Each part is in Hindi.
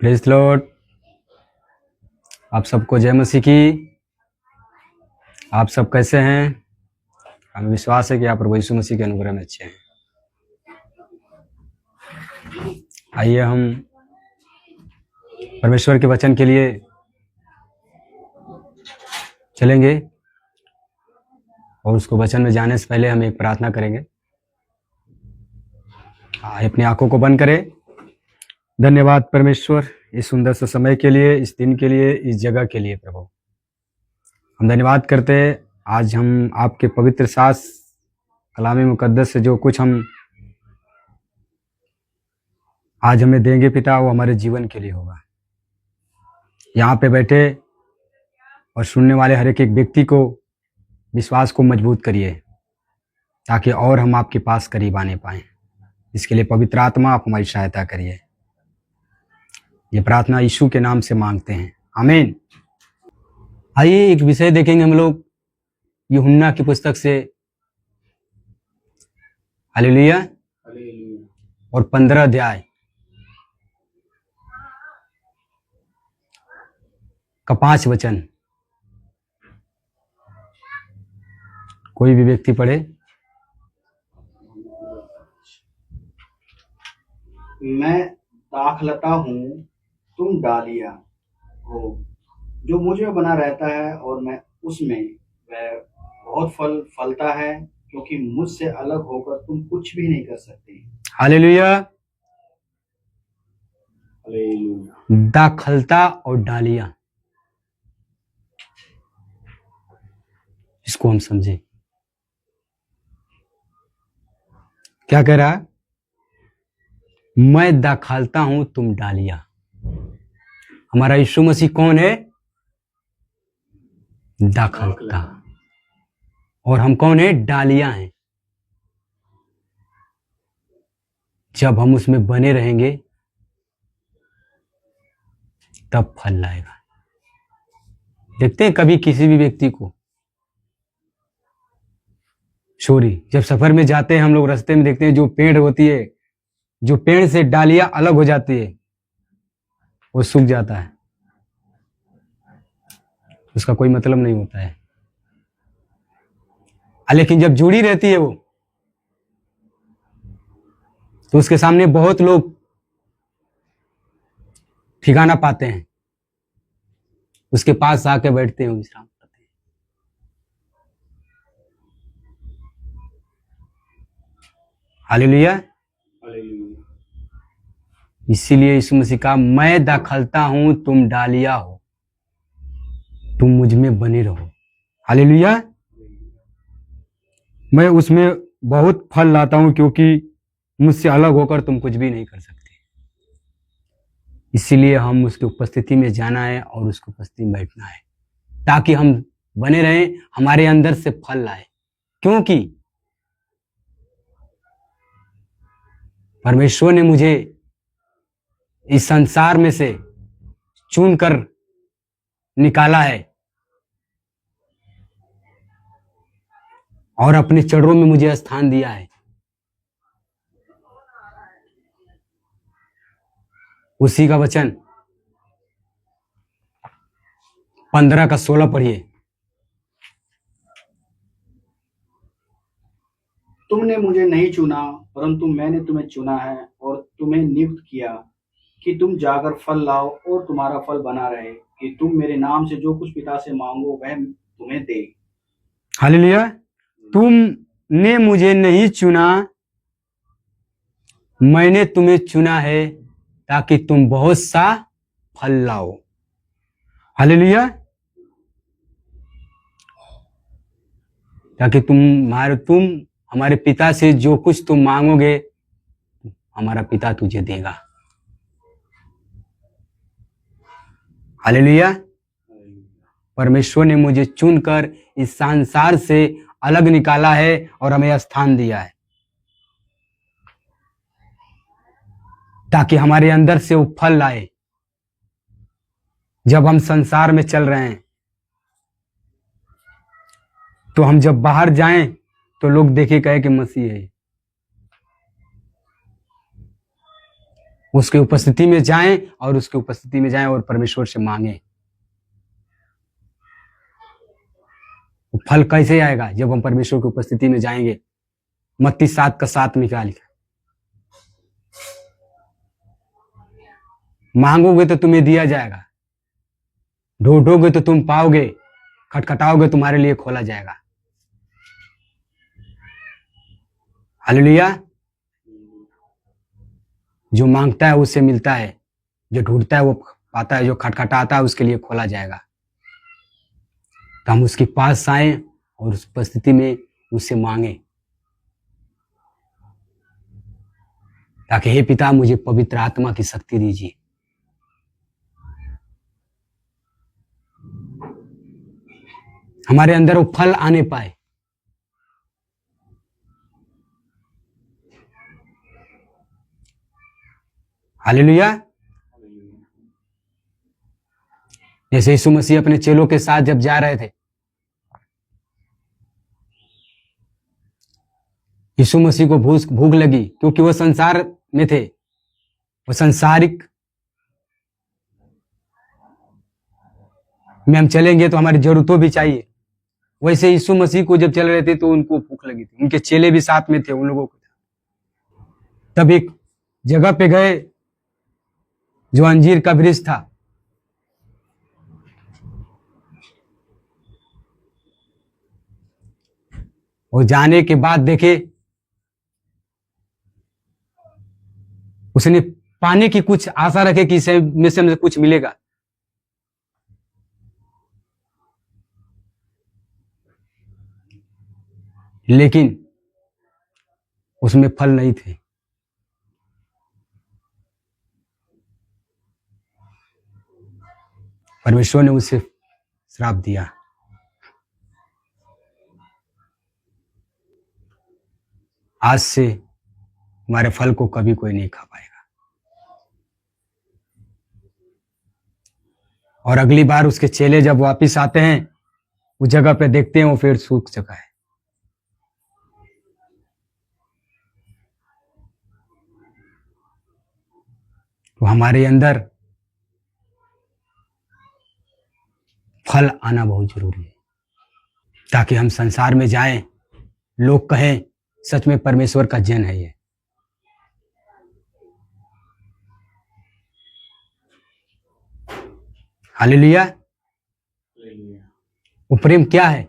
Praise Lord. आप सबको जय मसीह की। आप सब कैसे हैं? हमें विश्वास है कि आप प्रभु यीशु मसीह के अनुग्रह में अच्छे हैं। आइए हम परमेश्वर के वचन के लिए चलेंगे और उसको वचन में जाने से पहले हम एक प्रार्थना करेंगे। अपनी आंखों को बंद करें। धन्यवाद परमेश्वर, इस सुंदर से समय के लिए, इस दिन के लिए, इस जगह के लिए। प्रभु हम धन्यवाद करते हैं। आज हम आपके पवित्र शास्त्र कलाम मुकद्दस से जो कुछ हम आज हमें देंगे पिता, वो हमारे जीवन के लिए होगा। यहाँ पे बैठे और सुनने वाले हर एक व्यक्ति को विश्वास को मजबूत करिए ताकि और हम आपके पास करीब आने पाएं। इसके लिए पवित्र आत्मा आप हमारी सहायता करिए। ये प्रार्थना यीशु के नाम से मांगते हैं, आमीन। आइए एक विषय देखेंगे हम लोग यूहन्ना की पुस्तक से। हालेलुया। और 15 अध्याय का 5 वचन। कोई भी व्यक्ति पढ़े। मैं दाखलता हूँ, तुम डालियाँ हो। जो मुझ में बना रहता है और मैं उसमें, वह बहुत फल फलता है, क्योंकि मुझसे अलग होकर तुम कुछ भी नहीं कर सकते। हालेलुया। हालेलुया। दाखलता और डालियाँ, इसको हम समझे। क्या कह रहा? मैं दाखलता हूं, तुम डालियाँ। हमारा यीशु मसीह कौन है? दाखलता। और हम कौन है? डालियां हैं। जब हम उसमें बने रहेंगे तब फल लाएगा। देखते हैं कभी किसी भी व्यक्ति को, जब सफर में जाते हैं हम लोग, रास्ते में देखते हैं जो पेड़ होती है, जो पेड़ से डालियां अलग हो जाती है, वो सूख जाता है। उसका कोई मतलब नहीं होता है। लेकिन जब जुड़ी रहती है वो, तो उसके सामने बहुत लोग ठिकाना पाते हैं, उसके पास आके बैठते हैं, विश्राम करते हैं। हालेलुया। इसीलिए यीशु मसीह का मैं दाखलता हूं, तुम डालियां हो, तुम मुझ में बने रहो। हालेलुया। मैं उसमें बहुत फल लाता हूं, क्योंकि मुझसे अलग होकर तुम कुछ भी नहीं कर सकते। इसीलिए हम उसकी उपस्थिति में जाना है और उसकी उपस्थिति में बैठना है, ताकि हम बने रहें, हमारे अंदर से फल लाए। क्योंकि परमेश्वर ने मुझे इस संसार में से चुनकर निकाला है और अपने चरणों में मुझे स्थान दिया है। उसी का वचन 15 का 16 पढ़िए। तुमने मुझे नहीं चुना, परंतु मैंने तुम्हें चुना है और तुम्हें नियुक्त किया कि तुम जाकर फल लाओ और तुम्हारा फल बना रहे, कि तुम मेरे नाम से जो कुछ पिता से मांगो वह तुम्हें दे। हालेलुया। तुमने मुझे नहीं चुना, मैंने तुम्हें चुना है, ताकि तुम बहुत सा फल लाओ। हालेलुया। ताकि तुम हमारे पिता से जो कुछ तुम मांगोगे, हमारा पिता तुझे देगा। हालेलुया। परमेश्वर ने मुझे चुनकर इस संसार से अलग निकाला है और हमें स्थान दिया है, ताकि हमारे अंदर से वो फल लाए। जब हम संसार में चल रहे हैं, तो हम जब बाहर जाएं तो लोग देखे कहे कि मसीह है। उसकी उपस्थिति में जाएं और उसकी उपस्थिति में जाएं और परमेश्वर से मांगे। वो फल कैसे आएगा? जब हम परमेश्वर की उपस्थिति में जाएंगे। मत्ती 7:7 में क्या लिखा? मांगोगे तो तुम्हें दिया जाएगा, ढूंढोगे तो तुम पाओगे, खटखटाओगे तुम्हारे लिए खोला जाएगा। हालेलुया। जो मांगता है उससे मिलता है, जो ढूंढता है वो पाता है, जो खटखटाता है उसके लिए खोला जाएगा। तो हम उसके पास आए और उस परिस्थिति में उससे मांगे, ताकि हे पिता मुझे पवित्र आत्मा की शक्ति दीजिए। हमारे अंदर वो फल आने पाए। हालेलुया। जैसे यीशु मसीह अपने चेलों के साथ जब जा रहे थे, यीशु मसीह को भूख लगी, क्योंकि वो संसार में थे, वो सांसारिक में हम चलेंगे तो हमारी जरूरतों भी चाहिए। वैसे यीशु मसीह को जब चल रहे थे तो उनको भूख लगी थी, उनके चेले भी साथ में थे उन लोगों को। तब एक जगह पे गए जो अंजीर का वृक्ष था। और जाने के बाद देखे उसने पाने की कुछ आशा रखे कि इसे में से कुछ मिलेगा, लेकिन उसमें फल नहीं थे। परमेश्वर ने उसे श्राप दिया। आज से हमारे फल को कभी कोई नहीं खा पाएगा। और अगली बार उसके चेले जब वापिस आते हैं, उस जगह पे देखते हैं वो पेड़ सूख चुका है। तो हमारे अंदर फल आना बहुत जरूरी है, ताकि हम संसार में जाएं, लोग कहें सच में परमेश्वर का जन है ये। हालेलुया। वो प्रेम क्या है?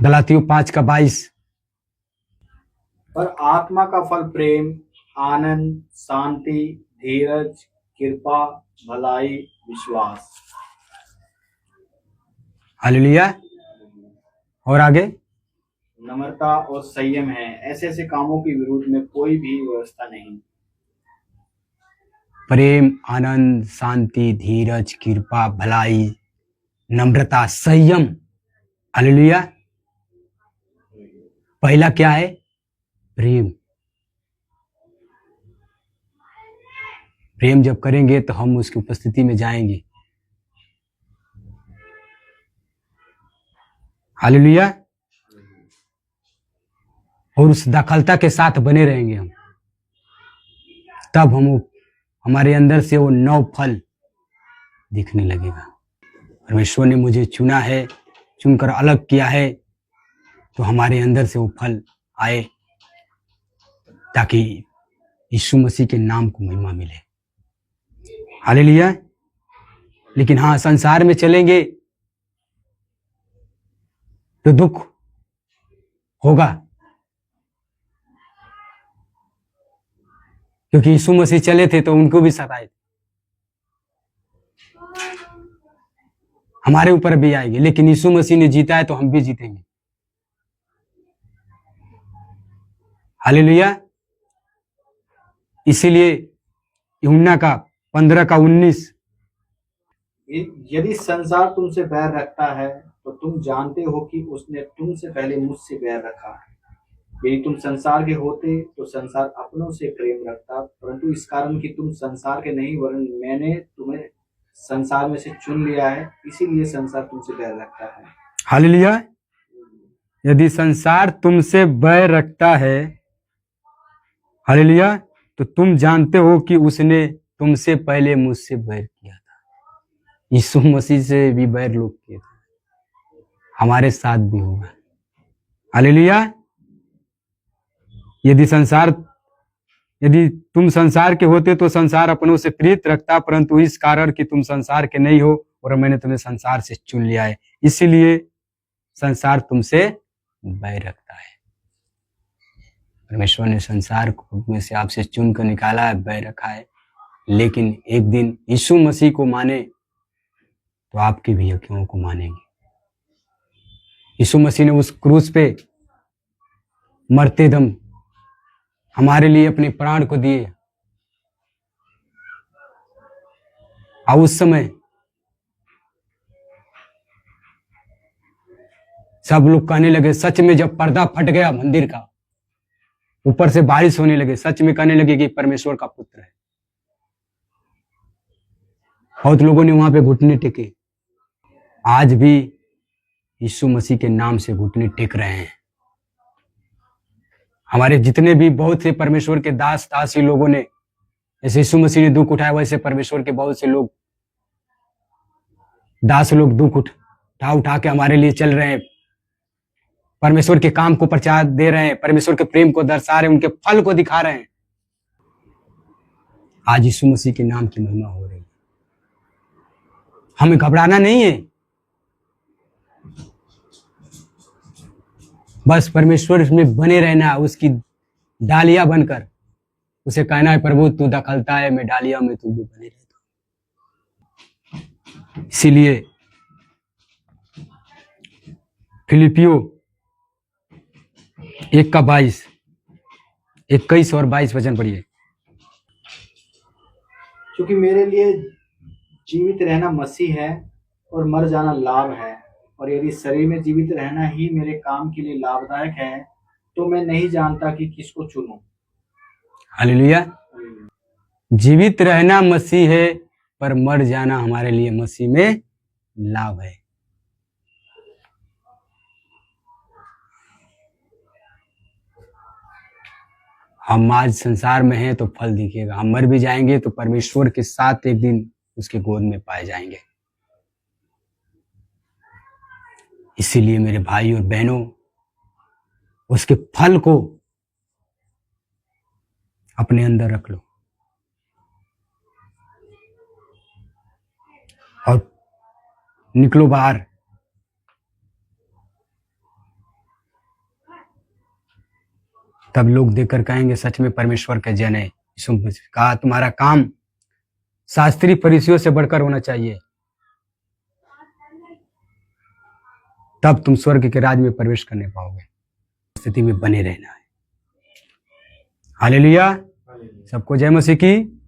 गलातियों 5:22। पर आत्मा का फल प्रेम, आनंद, शांति, धीरज, कृपा, भलाई, विश्वास। हालेलुया। और आगे नम्रता और संयम है। ऐसे ऐसे कामों के विरुद्ध में कोई भी व्यवस्था नहीं। प्रेम, आनंद, शांति, धीरज, कृपा, भलाई, नम्रता, संयम। हालेलुया। पहला क्या है? प्रेम। प्रेम जब करेंगे तो हम उसकी उपस्थिति में जाएंगे। हालेलुया। और उस दाखलता के साथ बने रहेंगे हम, तब हमारे अंदर से वो नौ फल दिखने लगेगा। परमेश्वर ने मुझे चुना है, चुनकर अलग किया है, तो हमारे अंदर से वो फल आए, ताकि यीशु मसीह के नाम को महिमा मिले। हालेलुया। लेकिन हाँ, संसार में चलेंगे तो दुख होगा, क्योंकि यीशु मसीह चले थे तो उनको भी सताए थे। हमारे ऊपर भी आएगी, लेकिन यीशु मसीह ने जीता है तो हम भी जीतेंगे। हालेलुया। इसीलिए यूहन्ना का 15:19, यदि संसार तुमसे बैर रखता है तो तुम जानते हो कि उसने तुमसे पहले मुझसे बैर रखा है। यदि तुम संसार के होते तो संसार अपनों से प्रेम रखता, परंतु इस कारण कि तुम संसार के नहीं वरन मैंने तुम्हें संसार में से चुन लिया है, इसीलिए संसार तुमसे बैर रखता है। हालेलुया। यदि संसार तुमसे बैर रखता है, हालेलुया, तो तुम जानते हो कि उसने तुमसे पहले मुझसे बैर किया था। यीशु मसीह से भी बैर लोग किए थे, हमारे साथ भी होगा। हालेलुया। यदि तुम संसार के होते तो संसार अपनों से प्रीत रखता, परंतु इस कारण कि तुम संसार के नहीं हो और मैंने तुम्हें संसार से चुन लिया है, इसीलिए संसार तुमसे बैर रखता है। परमेश्वर ने संसार को में से आपसे चुन कर निकाला है, बैर रखा है, लेकिन एक दिन यीशु मसीह को माने तो आपकी भी आंखों को मानेंगे। यीशु मसीह ने उस क्रूस पे मरते दम हमारे लिए अपने प्राण को दिए, और उस समय सब लोग कहने लगे, सच में जब पर्दा फट गया मंदिर का, ऊपर से बारिश होने लगे, सच में कहने लगे कि परमेश्वर का पुत्र है। बहुत लोगों ने वहां पे घुटने टेके। आज भी यीशु मसीह के नाम से घुटने टेक रहे हैं। हमारे जितने भी बहुत से परमेश्वर के दास दासी लोगों ने, जैसे यीशु मसीह ने दुख उठाया, वैसे परमेश्वर के बहुत से लोग, दास लोग दुख उठा के हमारे लिए चल रहे हैं, परमेश्वर के काम को प्रचार दे रहे हैं, परमेश्वर के प्रेम को दर्शा रहे हैं, उनके फल को दिखा रहे हैं। आज यीशु मसीह के नाम की महिमा हो रही है। हमें घबराना नहीं है, बस परमेश्वर में बने रहना, उसकी डालियां बनकर उसे कहना है, प्रभु तू दखलता है, मैं डालिया में, तू भी बने रहता। इसीलिए फिलिपियो 1:22, 21 और 22 वचन पढ़िए। क्योंकि मेरे लिए जीवित रहना मसीह है और मर जाना लाभ है, और यदि शरीर में जीवित रहना ही मेरे काम के लिए लाभदायक है, तो मैं नहीं जानता कि किसको चुनूं। हालेलुया। जीवित रहना मसीह है, पर मर जाना हमारे लिए मसीह में लाभ है। हम आज संसार में हैं तो फल दिखेगा, हम मर भी जाएंगे तो परमेश्वर के साथ एक दिन उसके गोद में पाए जाएंगे। इसीलिए मेरे भाई और बहनों, उसके फल को अपने अंदर रख लो और निकलो बाहर। तब लोग देखकर कहेंगे, सच में परमेश्वर का जन है। यीशु मसीह कहा, तुम्हारा काम शास्त्री फरीसियों से बढ़कर होना चाहिए, तब तुम स्वर्ग के राज में प्रवेश करने पाओगे। स्थिति में बने रहना है। हालेलुया। सबको जय मसीह की।